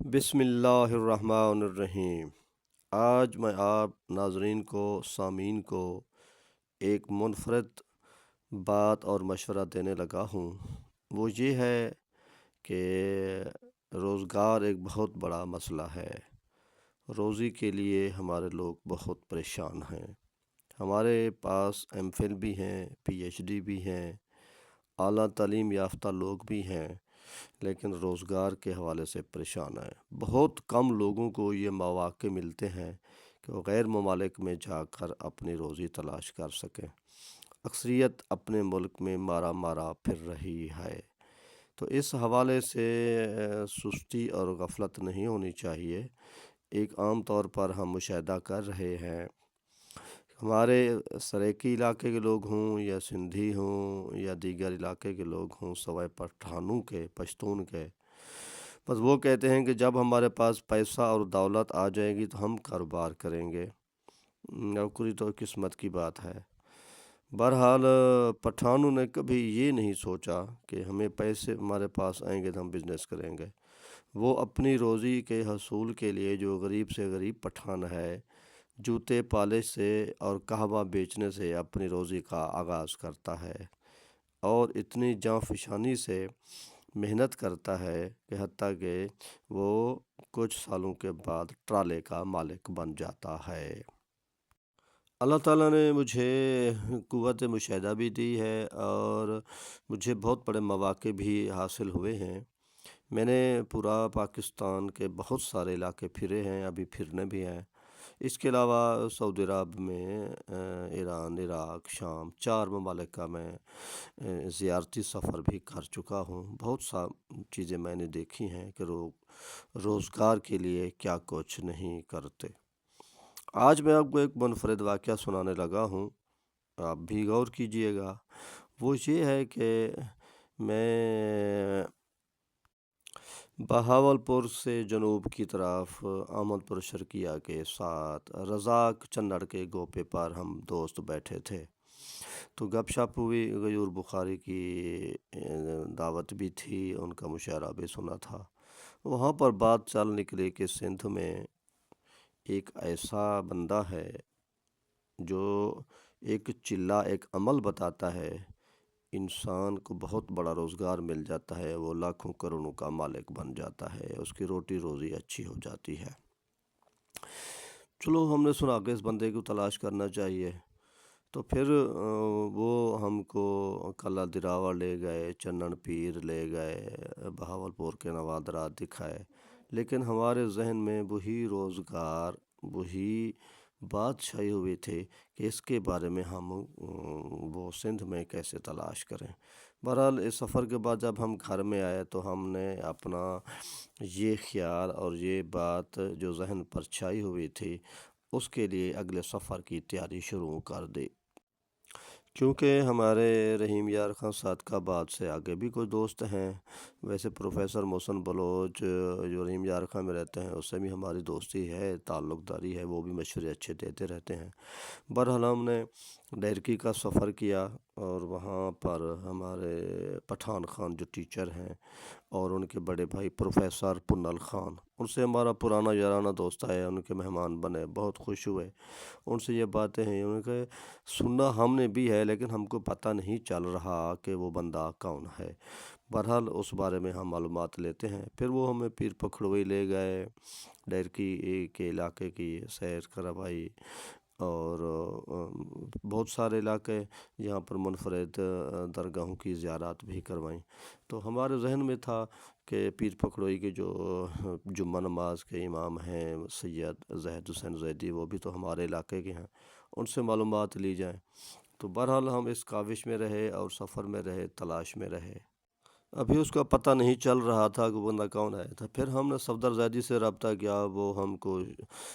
بسم اللہ الرحمن الرحیم۔ آج میں آپ ناظرین کو سامعین کو ایک منفرد بات اور مشورہ دینے لگا ہوں۔ وہ یہ ہے کہ روزگار ایک بہت بڑا مسئلہ ہے۔ روزی کے لیے ہمارے لوگ بہت پریشان ہیں۔ ہمارے پاس ایم فل بھی ہیں، پی ایچ ڈی بھی ہیں، اعلیٰ تعلیم یافتہ لوگ بھی ہیں، لیکن روزگار کے حوالے سے پریشان ہیں۔ بہت کم لوگوں کو یہ مواقع ملتے ہیں کہ وہ غیر ممالک میں جا کر اپنی روزی تلاش کر سکیں۔ اکثریت اپنے ملک میں مارا مارا پھر رہی ہے۔ تو اس حوالے سے سستی اور غفلت نہیں ہونی چاہیے۔ ایک عام طور پر ہم مشاہدہ کر رہے ہیں، ہمارے سریکی علاقے کے لوگ ہوں یا سندھی ہوں یا دیگر علاقے کے لوگ ہوں، سوائے پٹھانوں کے، پشتون کے، بس وہ کہتے ہیں کہ جب ہمارے پاس پیسہ اور دولت آ جائے گی تو ہم کاروبار کریں گے۔ نوکری تو قسمت کی بات ہے۔ بہرحال پٹھانوں نے کبھی یہ نہیں سوچا کہ ہمیں پیسے ہمارے پاس آئیں گے تو ہم بزنس کریں گے۔ وہ اپنی روزی کے حصول کے لیے، جو غریب سے غریب پٹھان ہے، جوتے پالش سے اور قہوہ بیچنے سے اپنی روزی کا آغاز کرتا ہے اور اتنی جاں فشانی سے محنت کرتا ہے کہ حتیٰ کہ وہ کچھ سالوں کے بعد ٹرالے کا مالک بن جاتا ہے۔ اللہ تعالیٰ نے مجھے قوت مشاہدہ بھی دی ہے اور مجھے بہت بڑے مواقع بھی حاصل ہوئے ہیں۔ میں نے پورا پاکستان کے بہت سارے علاقے پھرے ہیں، ابھی پھرنے بھی ہیں۔ اس کے علاوہ سعودی عرب میں، ایران، عراق، شام، 4 ممالک کا میں زیارتی سفر بھی کر چکا ہوں۔ بہت سا چیزیں میں نے دیکھی ہیں کہ لوگ روزگار کے لیے کیا کچھ نہیں کرتے۔ آج میں آپ کو ایک منفرد واقعہ سنانے لگا ہوں، آپ بھی غور کیجئے گا۔ وہ یہ ہے کہ میں بہاولپور سے جنوب کی طرف احمد پور شرقیہ کے ساتھ رزاق چنڑ کے گوپے پر ہم دوست بیٹھے تھے، تو گپ شپ ہوئی، غیور بخاری کی دعوت بھی تھی، ان کا مشاعرہ بھی سنا تھا۔ وہاں پر بات چل نکلی کہ سندھ میں ایک ایسا بندہ ہے جو ایک چلہ، ایک عمل بتاتا ہے، انسان کو بہت بڑا روزگار مل جاتا ہے، وہ لاکھوں کروڑوں کا مالک بن جاتا ہے، اس کی روٹی روزی اچھی ہو جاتی ہے۔ چلو ہم نے سنا کہ اس بندے کو تلاش کرنا چاہیے، تو پھر وہ ہم کو کلا دراوڑ لے گئے، چنن پیر لے گئے، بہاولپور کے نوادرات دکھائے، لیکن ہمارے ذہن میں وہی روزگار، وہی بات چھائی ہوئی تھی کہ اس کے بارے میں ہم وہ سندھ میں کیسے تلاش کریں۔ بہرحال اس سفر کے بعد جب ہم گھر میں آئے تو ہم نے اپنا یہ خیال اور یہ بات جو ذہن پر چھائی ہوئی تھی، اس کے لیے اگلے سفر کی تیاری شروع کر دی۔ کیونکہ ہمارے رحیم یار خان صادق آباد سے آگے بھی کچھ دوست ہیں، ویسے پروفیسر محسن بلوچ جو رحیم یار خان میں رہتے ہیں، اس سے بھی ہماری دوستی ہے، تعلق داری ہے، وہ بھی مشورے اچھے دیتے رہتے ہیں۔ بہرحال ہم نے ڈیرکی کا سفر کیا اور وہاں پر ہمارے پٹھان خان جو ٹیچر ہیں اور ان کے بڑے بھائی پروفیسر پنل خان، ان سے ہمارا پرانا یارانہ دوست ہے، ان کے مہمان بنے، بہت خوش ہوئے۔ ان سے یہ باتیں ہیں، ان کے سننا ہم نے بھی ہے، لیکن ہم کو پتہ نہیں چل رہا کہ وہ بندہ کون ہے۔ بہرحال اس بارے میں ہم معلومات لیتے ہیں۔ پھر وہ ہمیں پیر پکھڑوئی لے گئے، ڈیرکی کے علاقے کی سیر کروائی اور بہت سارے علاقے یہاں پر منفرد درگاہوں کی زیارات بھی کروائیں۔ تو ہمارے ذہن میں تھا کہ پیر پکھڑوئی کے جو جمعہ نماز کے امام ہیں سید زاہد حسین زیدی، وہ بھی تو ہمارے علاقے کے ہیں، ان سے معلومات لی جائیں۔ تو بہرحال ہم اس کاوش میں رہے اور سفر میں رہے، تلاش میں رہے۔ ابھی اس کا پتہ نہیں چل رہا تھا کہ وہ بندہ کون ہے تھا۔ پھر ہم نے صفدر زیدی سے رابطہ کیا، وہ ہم کو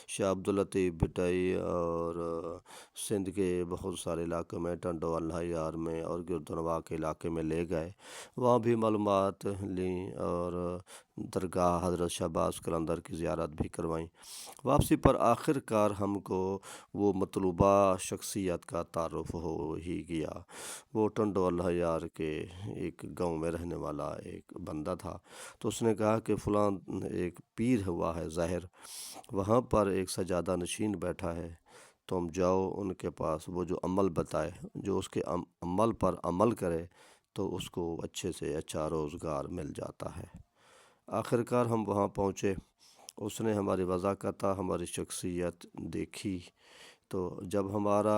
شاہ عبداللطیف بھٹائی اور سندھ کے بہت سارے علاقوں میں، ٹنڈو اللہ یار میں اور گردنوا کے علاقے میں لے گئے، وہاں بھی معلومات لیں اور درگاہ حضرت شہباز قلندر کی زیارت بھی کروائیں۔ واپسی پر آخر کار ہم کو وہ مطلوبہ شخصیت کا تعارف ہو ہی گیا۔ وہ ٹنڈو اللہ یار کے ایک گاؤں میں رہنے والا ایک بندہ تھا۔ تو اس نے کہا کہ فلاں ایک پیر ہوا ہے ظاہر، وہاں پر ایک سجادہ نشین بیٹھا ہے، تم جاؤ ان کے پاس، وہ جو عمل بتائے، جو اس کے عمل پر عمل کرے تو اس کو اچھے سے اچھا روزگار مل جاتا ہے۔ آخر کار ہم وہاں پہنچے، اس نے ہماری وضاحت، ہماری شخصیت دیکھی، تو جب ہمارا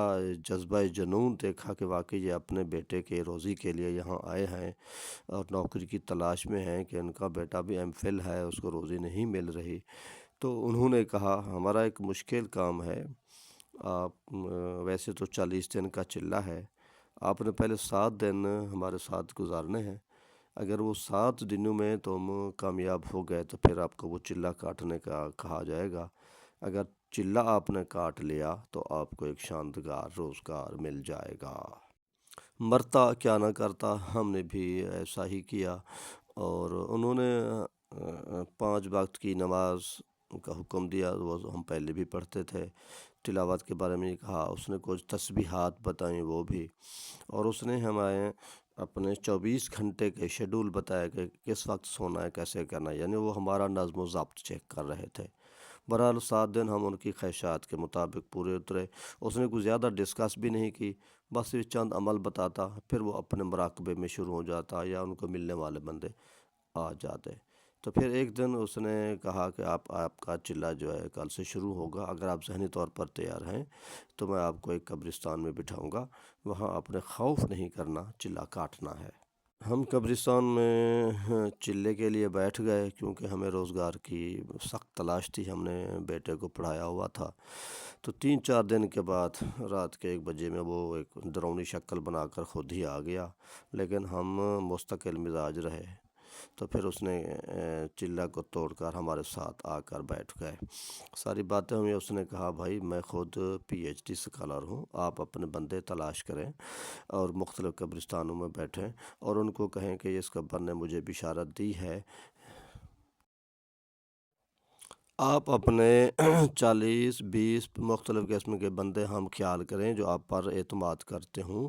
جذبہ جنون دیکھا کہ واقعی یہ اپنے بیٹے کے روزی کے لیے یہاں آئے ہیں اور نوکری کی تلاش میں ہیں کہ ان کا بیٹا بھی ایم فل ہے، اس کو روزی نہیں مل رہی، تو انہوں نے کہا ہمارا ایک مشکل کام ہے، آپ ویسے تو 40 دن کا چلہ ہے، آپ نے پہلے 7 دن ہمارے ساتھ گزارنے ہیں، اگر وہ 7 دنوں میں تم کامیاب ہو گئے تو پھر آپ کو وہ چلہ کاٹنے کا کہا جائے گا، اگر چلہ آپ نے کاٹ لیا تو آپ کو ایک شاندار روزگار مل جائے گا۔ مرتا کیا نہ کرتا، ہم نے بھی ایسا ہی کیا، اور انہوں نے 5 وقت کی نماز کا حکم دیا، وہ ہم پہلے بھی پڑھتے تھے، تلاوت کے بارے میں کہا، اس نے کچھ تسبیحات بتائیں وہ بھی، اور اس نے ہمیں اپنے 24 گھنٹے کے شیڈول بتایا کہ کس وقت سونا ہے، کیسے کرنا ہے، یعنی وہ ہمارا نظم و ضبط چیک کر رہے تھے۔ بہرحال 7 دن ہم ان کی خواہشات کے مطابق پورے اترے، اس نے کچھ زیادہ ڈسکس بھی نہیں کی، بس یہ چند عمل بتاتا، پھر وہ اپنے مراقبے میں شروع ہو جاتا یا ان کو ملنے والے بندے آ جاتے۔ تو پھر ایک دن اس نے کہا کہ آپ کا چلہ جو ہے کل سے شروع ہوگا، اگر آپ ذہنی طور پر تیار ہیں تو میں آپ کو ایک قبرستان میں بٹھاؤں گا، وہاں آپ نے خوف نہیں کرنا، چلہ کاٹنا ہے۔ ہم قبرستان میں چلے کے لیے بیٹھ گئے، کیونکہ ہمیں روزگار کی سخت تلاش تھی، ہم نے بیٹے کو پڑھایا ہوا تھا۔ تو 3-4 دن کے بعد رات کے 1 بجے میں وہ ایک ڈرونی شکل بنا کر خود ہی آ گیا، لیکن ہم مستقل مزاج رہے، تو پھر اس نے چلہ کو توڑ کر ہمارے ساتھ آ کر بیٹھ گئے، ساری باتیں ہوئی۔ اس نے کہا بھائی میں خود PhD اسکالر ہوں، آپ اپنے بندے تلاش کریں اور مختلف قبرستانوں میں بیٹھیں اور ان کو کہیں کہ اس قبر نے مجھے بشارت دی ہے، آپ اپنے 40-20 مختلف قسم کے بندے ہم خیال کریں جو آپ پر اعتماد کرتے ہوں،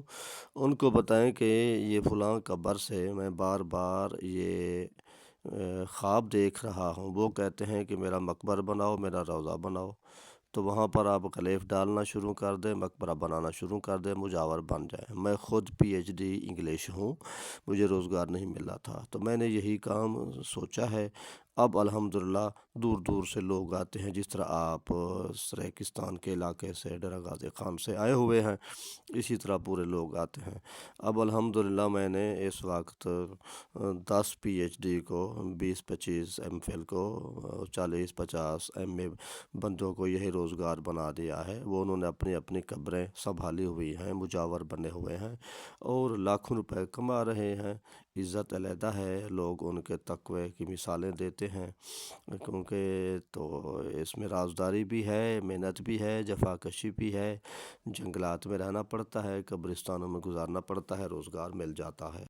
ان کو بتائیں کہ یہ فلاں قبر سے میں بار بار یہ خواب دیکھ رہا ہوں، وہ کہتے ہیں کہ میرا مقبر بناؤ، میرا روضہ بناؤ، تو وہاں پر آپ غلیف ڈالنا شروع کر دیں، مقبرہ بنانا شروع کر دیں، مجاور بن جائیں۔ میں خود PhD انگلش ہوں، مجھے روزگار نہیں ملا تھا، تو میں نے یہی کام سوچا ہے، اب الحمدللہ دور دور سے لوگ آتے ہیں، جس طرح آپ سریکستان کے علاقے سے، ڈیرہ غازی خان سے آئے ہوئے ہیں، اسی طرح پورے لوگ آتے ہیں۔ اب الحمدللہ میں نے اس وقت 10 PhD کو، 20-25 MPhil کو، 40-50 MA بندوں کو یہی روزگار بنا دیا ہے، وہ انہوں نے اپنی اپنی قبریں سنبھالی ہوئی ہیں، مجاور بنے ہوئے ہیں اور لاکھوں روپے کما رہے ہیں، عزت علیحدہ ہے، لوگ ان کے تقوی کی مثالیں دیتے ہیں، کیونکہ تو اس میں رازداری بھی ہے، محنت بھی ہے، جفا کشی بھی ہے، جنگلات میں رہنا پڑتا ہے، قبرستانوں میں گزارنا پڑتا ہے، روزگار مل جاتا ہے۔